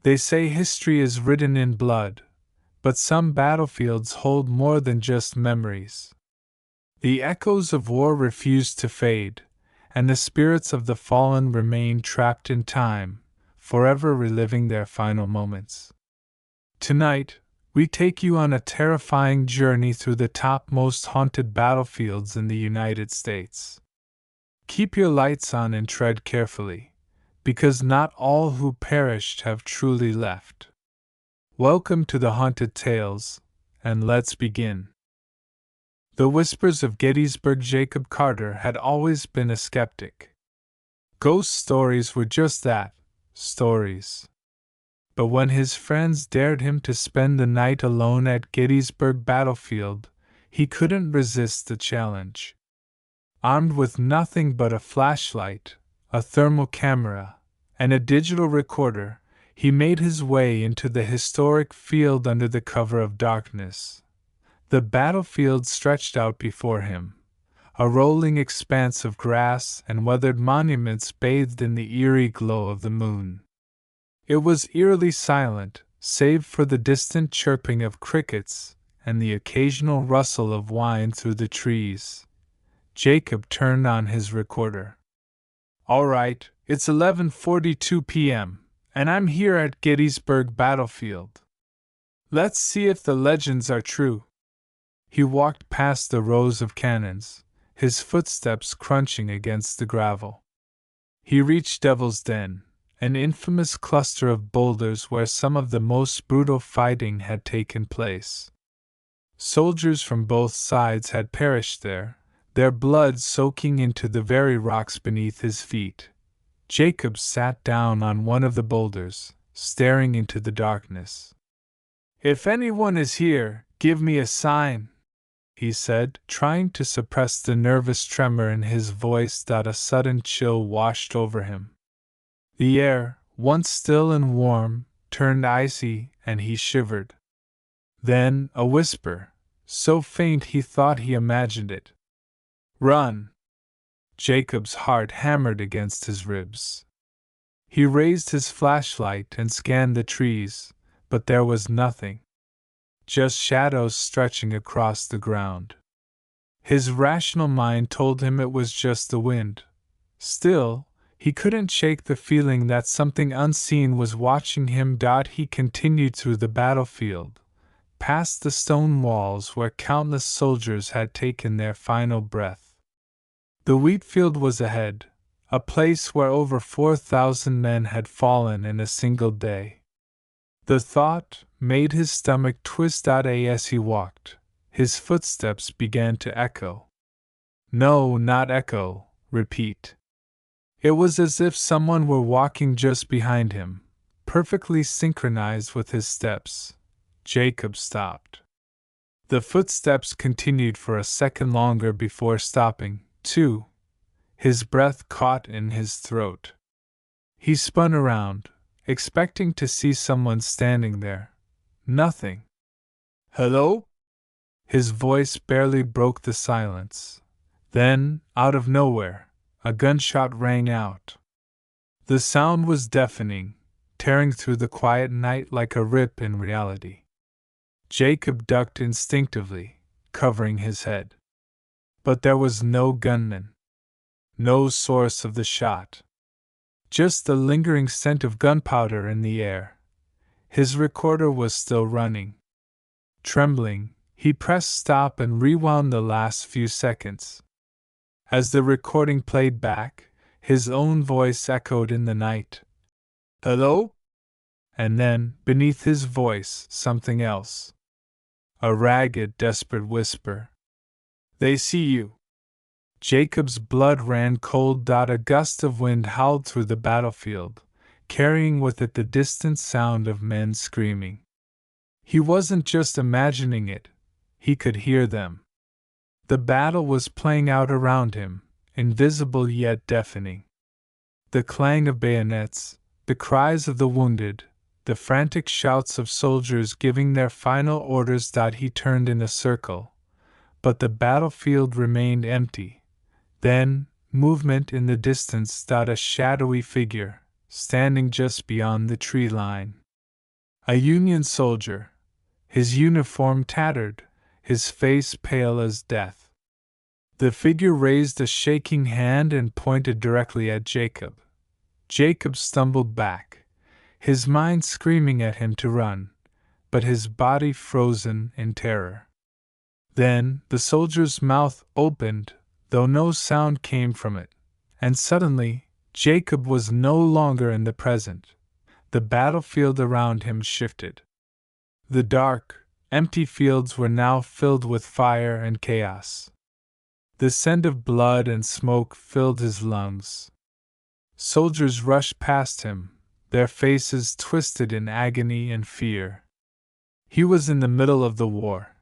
They say history is written in blood, but some battlefields hold more than just memories. The echoes of war refuse to fade, and the spirits of the fallen remain trapped in time, forever reliving their final moments. Tonight, we take you on a terrifying journey through the top most haunted battlefields in the United States. Keep your lights on and tread carefully, because not all who perished have truly left. Welcome to the Haunted Tales, and let's begin. The Whispers of Gettysburg. Jacob Carter had always been a skeptic. Ghost stories were just that, stories. But when his friends dared him to spend the night alone at Gettysburg battlefield, he couldn't resist the challenge. Armed with nothing but a flashlight, a thermal camera, and a digital recorder, he made his way into the historic field under the cover of darkness. The battlefield stretched out before him, a rolling expanse of grass and weathered monuments bathed in the eerie glow of the moon. It was eerily silent, save for the distant chirping of crickets and the occasional rustle of wind through the trees. Jacob turned on his recorder. "All right, it's 11:42 p.m., and I'm here at Gettysburg battlefield. Let's see if the legends are true." He walked past the rows of cannons, his footsteps crunching against the gravel. He reached Devil's Den, an infamous cluster of boulders where some of the most brutal fighting had taken place. Soldiers from both sides had perished there, their blood soaking into the very rocks beneath his feet. Jacob sat down on one of the boulders, staring into the darkness. "If anyone is here, give me a sign," he said, trying to suppress the nervous tremor in his voice. A sudden chill washed over him. The air, once still and warm, turned icy, and he shivered. Then a whisper, so faint he thought he imagined it. "Run!" Jacob's heart hammered against his ribs. He raised his flashlight and scanned the trees, but there was nothing. Just shadows stretching across the ground. His rational mind told him it was just the wind. Still, he couldn't shake the feeling that something unseen was watching him. He continued through the battlefield, past the stone walls where countless soldiers had taken their final breath. The wheat field was ahead, a place where over 4,000 men had fallen in a single day. The thought made his stomach twist. As he walked, his footsteps began to echo. No, not echo, repeat. It was as if someone were walking just behind him, perfectly synchronized with his steps. Jacob stopped. The footsteps continued for a second longer before stopping, too, his breath caught in his throat. He spun around, expecting to see someone standing there. Nothing. "Hello?" His voice barely broke the silence. Then, out of nowhere, a gunshot rang out. The sound was deafening, tearing through the quiet night like a rip in reality. Jacob ducked instinctively, covering his head. But there was no gunman. No source of the shot. Just the lingering scent of gunpowder in the air. His recorder was still running. Trembling, he pressed stop and rewound the last few seconds. As the recording played back, his own voice echoed in the night. "Hello?" And then, beneath his voice, something else. A ragged, desperate whisper. "They see you." Jacob's blood ran cold. A gust of wind howled through the battlefield, carrying with it the distant sound of men screaming. He wasn't just imagining it, he could hear them. The battle was playing out around him, invisible yet deafening. The clang of bayonets, the cries of the wounded, the frantic shouts of soldiers giving their final orders. He turned in a circle, but the battlefield remained empty. Then, movement in the distance. A shadowy figure, standing just beyond the tree line. A Union soldier, his uniform tattered, his face pale as death. The figure raised a shaking hand and pointed directly at Jacob. Jacob stumbled back, his mind screaming at him to run, but his body frozen in terror. Then the soldier's mouth opened, though no sound came from it, and suddenly Jacob was no longer in the present. The battlefield around him shifted. The dark, empty fields were now filled with fire and chaos. The scent of blood and smoke filled his lungs. Soldiers rushed past him, their faces twisted in agony and fear. He was in the middle of the war.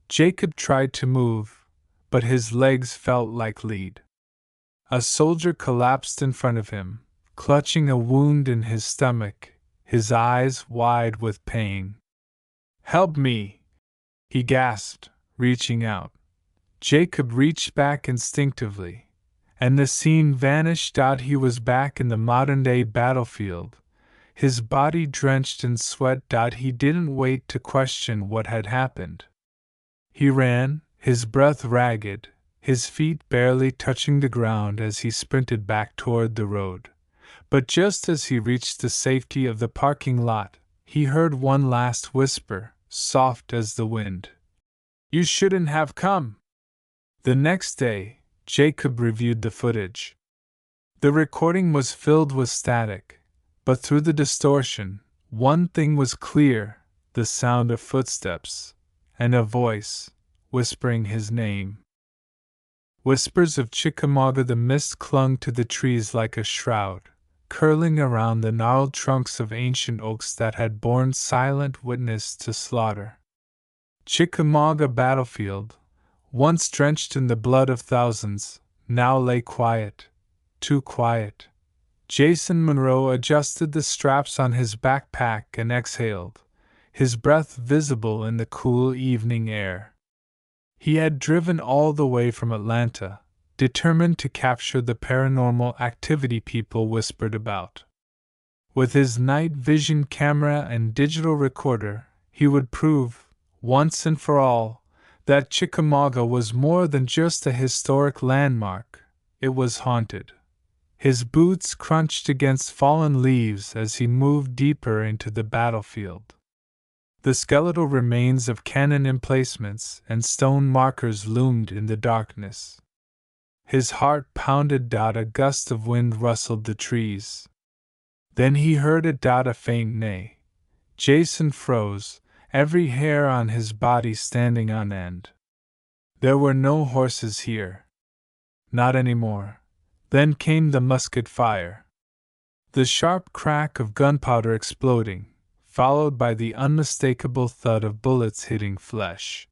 Jacob tried to move, but his legs felt like lead. A soldier collapsed in front of him, clutching a wound in his stomach, his eyes wide with pain. "Help me!" he gasped, reaching out. Jacob reached back instinctively, and the scene vanished. He was back in the modern-day battlefield, his body drenched in sweat. He didn't wait to question what had happened. He ran, his breath ragged, his feet barely touching the ground as he sprinted back toward the road. But just as he reached the safety of the parking lot, he heard one last whisper, soft as the wind. "You shouldn't have come." The next day, Jacob reviewed the footage. The recording was filled with static, but through the distortion, one thing was clear: the sound of footsteps, and a voice, whispering his name. Whispers of Chickamauga. The mist clung to the trees like a shroud, curling around the gnarled trunks of ancient oaks that had borne silent witness to slaughter. Chickamauga battlefield, once drenched in the blood of thousands, now lay quiet, too quiet. Jason Monroe adjusted the straps on his backpack and exhaled, his breath visible in the cool evening air. He had driven all the way from Atlanta, determined to capture the paranormal activity people whispered about. With his night vision camera and digital recorder, he would prove, once and for all, that Chickamauga was more than just a historic landmark. It was haunted. His boots crunched against fallen leaves as he moved deeper into the battlefield. The skeletal remains of cannon emplacements and stone markers loomed in the darkness. His heart pounded. A gust of wind rustled the trees. Then he heard a faint neigh. Jason froze, every hair on his body standing on end. There were no horses here. Not anymore. Then came the musket fire. The sharp crack of gunpowder exploding, followed by the unmistakable thud of bullets hitting flesh.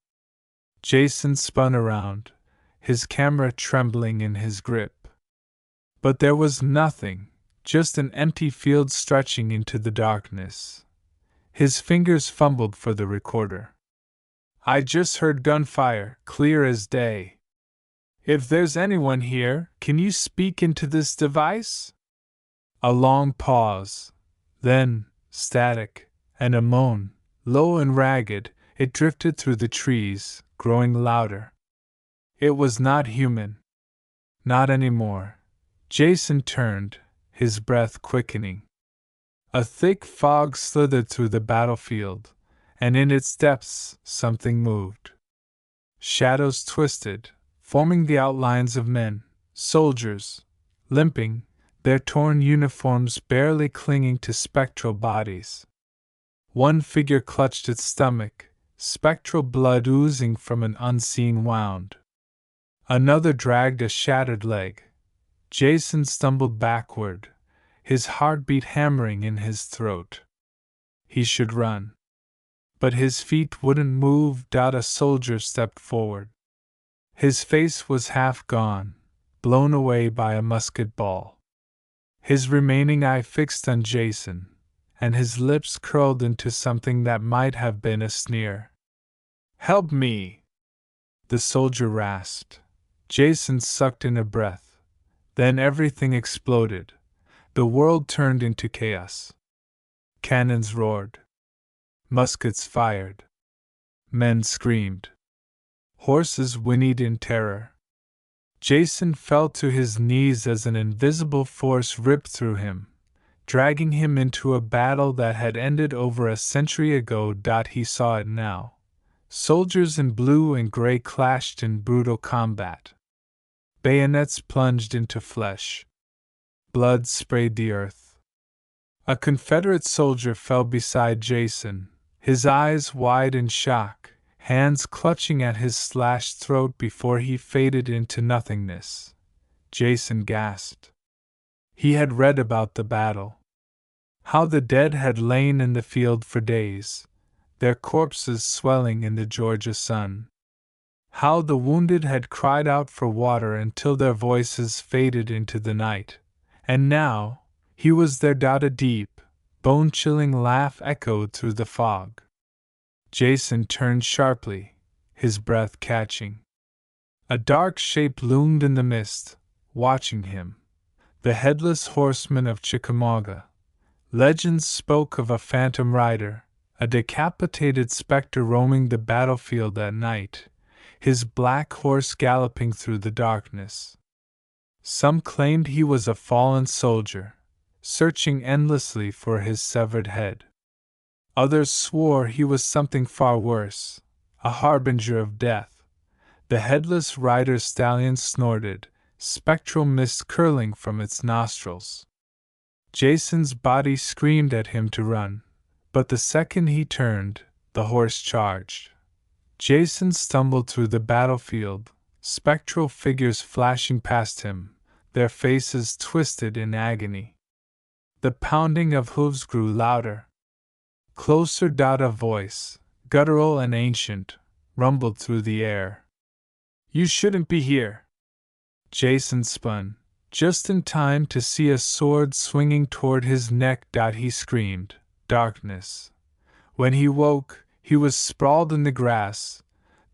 Jason spun around, his camera trembling in his grip. But there was nothing, just an empty field stretching into the darkness. His fingers fumbled for the recorder. "I just heard gunfire, clear as day. If there's anyone here, can you speak into this device?" A long pause. Then, static, and a moan, low and ragged, it drifted through the trees, growing louder. It was not human. Not anymore. Jason turned, his breath quickening. A thick fog slithered through the battlefield, and in its depths something moved. Shadows twisted, forming the outlines of men, soldiers, limping, their torn uniforms barely clinging to spectral bodies. One figure clutched its stomach, spectral blood oozing from an unseen wound. Another dragged a shattered leg. Jason stumbled backward, his heartbeat hammering in his throat. He should run. But his feet wouldn't move. A soldier stepped forward. His face was half gone, blown away by a musket ball. His remaining eye fixed on Jason, and his lips curled into something that might have been a sneer. "Help me!" the soldier rasped. Jason sucked in a breath. Then everything exploded. The world turned into chaos. Cannons roared. Muskets fired. Men screamed. Horses whinnied in terror. Jason fell to his knees as an invisible force ripped through him, dragging him into a battle that had ended over a century ago. He saw it now. Soldiers in blue and gray clashed in brutal combat. Bayonets plunged into flesh. Blood sprayed the earth. A Confederate soldier fell beside Jason, his eyes wide in shock, hands clutching at his slashed throat before he faded into nothingness. Jason gasped. He had read about the battle. How the dead had lain in the field for days, their corpses swelling in the Georgia sun. How the wounded had cried out for water until their voices faded into the night. And now, he was there. A deep, bone-chilling laugh echoed through the fog. Jason turned sharply, his breath catching. A dark shape loomed in the mist, watching him. The headless horseman of Chickamauga. Legends spoke of a phantom rider, a decapitated specter roaming the battlefield at night, his black horse galloping through the darkness. Some claimed he was a fallen soldier, searching endlessly for his severed head. Others swore he was something far worse, a harbinger of death. The headless rider's stallion snorted, spectral mist curling from its nostrils. Jason's body screamed at him to run, but the second he turned, the horse charged. Jason stumbled through the battlefield, spectral figures flashing past him, their faces twisted in agony. The pounding of hooves grew louder. Closer. A voice, guttural and ancient, rumbled through the air. "You shouldn't be here." Jason spun, just in time to see a sword swinging toward his neck. He screamed, "Darkness!" When he woke, he was sprawled in the grass,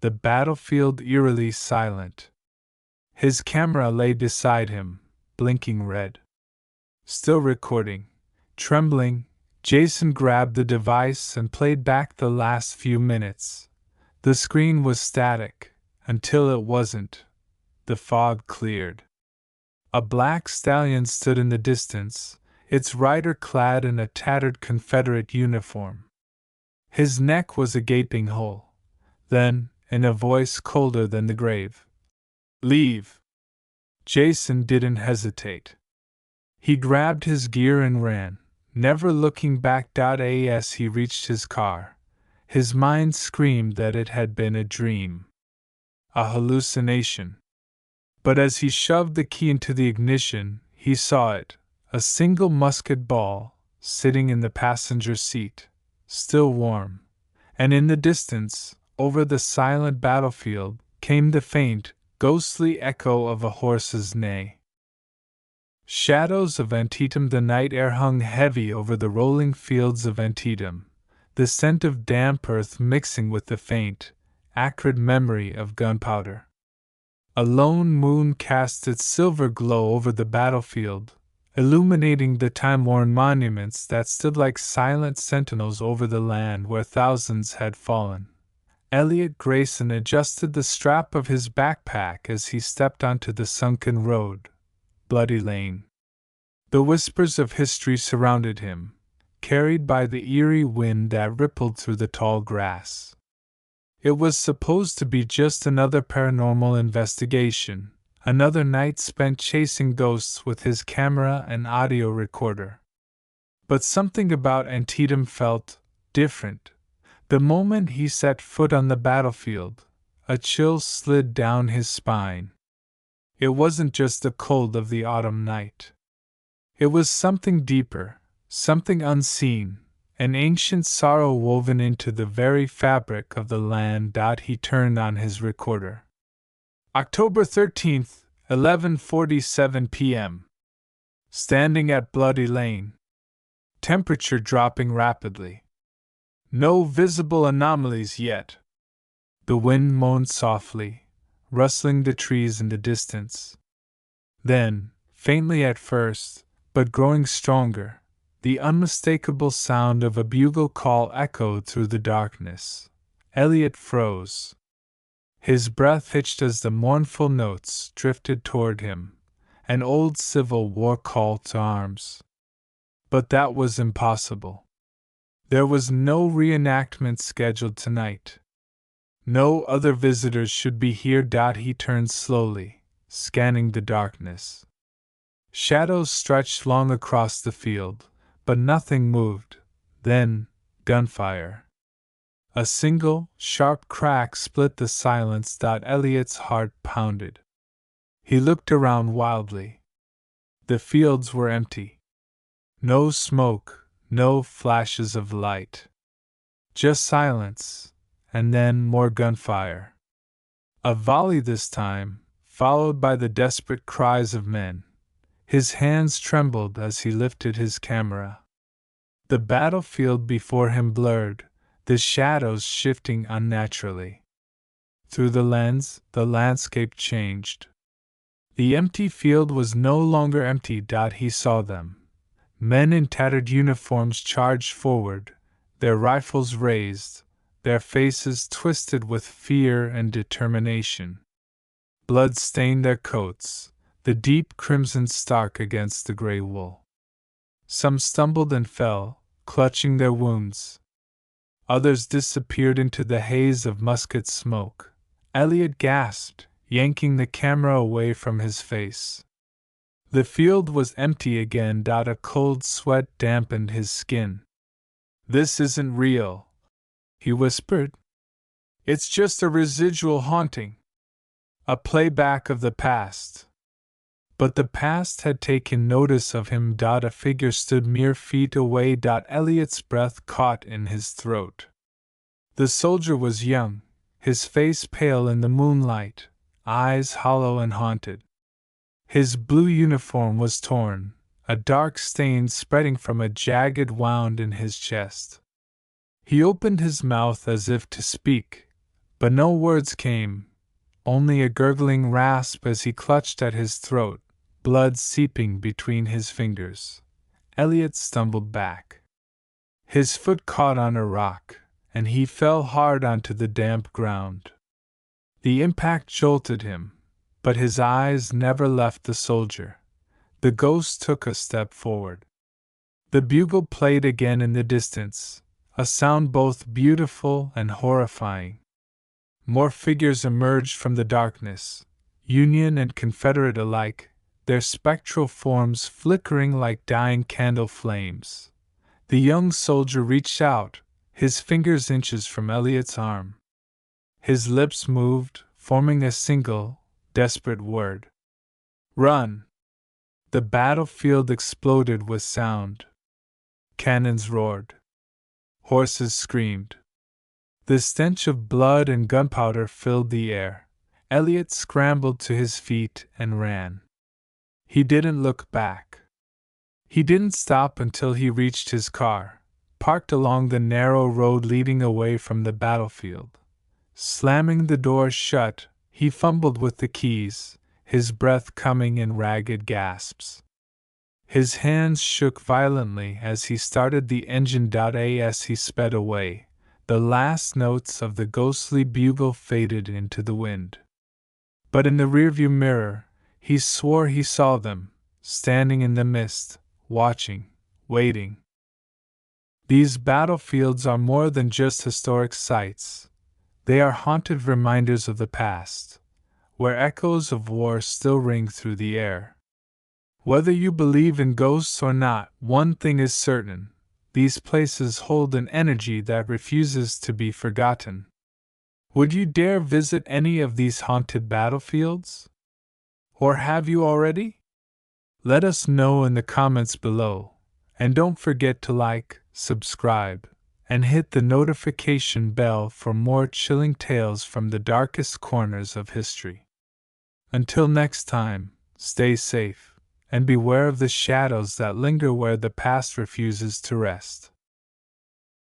the battlefield eerily silent. His camera lay beside him, blinking red. Still recording. Trembling, Jason grabbed the device and played back the last few minutes. The screen was static, until it wasn't. The fog cleared. A black stallion stood in the distance, its rider clad in a tattered Confederate uniform. His neck was a gaping hole. Then, in a voice colder than the grave, "Leave!" Jason didn't hesitate. He grabbed his gear and ran, never looking back. As he reached his car, his mind screamed that it had been a dream, a hallucination. But as he shoved the key into the ignition, he saw it, a single musket ball, sitting in the passenger seat, still warm. And in the distance, over the silent battlefield, came the faint, ghostly echo of a horse's neigh. Shadows of Antietam. The night air hung heavy over the rolling fields of Antietam, the scent of damp earth mixing with the faint, acrid memory of gunpowder. A lone moon cast its silver glow over the battlefield, illuminating the time-worn monuments that stood like silent sentinels over the land where thousands had fallen. Elliot Grayson adjusted the strap of his backpack as he stepped onto the sunken road, Bloody Lane. The whispers of history surrounded him, carried by the eerie wind that rippled through the tall grass. It was supposed to be just another paranormal investigation, another night spent chasing ghosts with his camera and audio recorder. But something about Antietam felt different. The moment he set foot on the battlefield, a chill slid down his spine. It wasn't just the cold of the autumn night. It was something deeper, something unseen, an ancient sorrow woven into the very fabric of the land. He turned on his recorder. October 13th, 11:47 p.m. Standing at Bloody Lane. Temperature dropping rapidly. No visible anomalies yet. The wind moaned softly, rustling the trees in the distance. Then, faintly at first, but growing stronger, The unmistakable sound of a bugle call echoed through the darkness. Elliot froze. His breath hitched as the mournful notes drifted toward him, an old Civil War call to arms. But that was impossible. There was no reenactment scheduled tonight. No other visitors should be here. He turned slowly, scanning the darkness. Shadows stretched long across the field, but nothing moved. Then, gunfire. A single, sharp crack split the silence. Elliot's heart pounded. He looked around wildly. The fields were empty. No smoke, no flashes of light. Just silence, and then more gunfire. A volley this time, followed by the desperate cries of men. His hands trembled as he lifted his camera. The battlefield before him blurred, the shadows shifting unnaturally. Through the lens, the landscape changed. The empty field was no longer empty. He saw them. Men in tattered uniforms charged forward, their rifles raised, their faces twisted with fear and determination. Blood stained their coats, the deep crimson stark against the gray wool. Some stumbled and fell, clutching their wounds. Others disappeared into the haze of musket smoke. Elliot gasped, yanking the camera away from his face. The field was empty again. A cold sweat dampened his skin. "This isn't real," he whispered. "It's just a residual haunting. A playback of the past." But the past had taken notice of him. A figure stood mere feet away. Elliot's breath caught in his throat. The soldier was young, his face pale in the moonlight, eyes hollow and haunted. His blue uniform was torn, a dark stain spreading from a jagged wound in his chest. He opened his mouth as if to speak, but no words came, only a gurgling rasp as he clutched at his throat, blood seeping between his fingers. Elliot stumbled back. His foot caught on a rock, and he fell hard onto the damp ground. The impact jolted him, but his eyes never left the soldier. The ghost took a step forward. The bugle played again in the distance, a sound both beautiful and horrifying. More figures emerged from the darkness, Union and Confederate alike, their spectral forms flickering like dying candle flames. The young soldier reached out, his fingers inches from Elliot's arm. His lips moved, forming a single, desperate word. "Run!" The battlefield exploded with sound. Cannons roared. Horses screamed. The stench of blood and gunpowder filled the air. Elliot scrambled to his feet and ran. He didn't look back. He didn't stop until he reached his car, parked along the narrow road leading away from the battlefield. Slamming the door shut, he fumbled with the keys, his breath coming in ragged gasps. His hands shook violently as he started the engine. As he sped away, the last notes of the ghostly bugle faded into the wind. But in the rearview mirror, he swore he saw them, standing in the mist, watching, waiting. These battlefields are more than just historic sites. They are haunted reminders of the past, where echoes of war still ring through the air. Whether you believe in ghosts or not, one thing is certain: these places hold an energy that refuses to be forgotten. Would you dare visit any of these haunted battlefields? Or have you already? Let us know in the comments below, and don't forget to like, subscribe, and hit the notification bell for more chilling tales from the darkest corners of history. Until next time, stay safe, and beware of the shadows that linger where the past refuses to rest.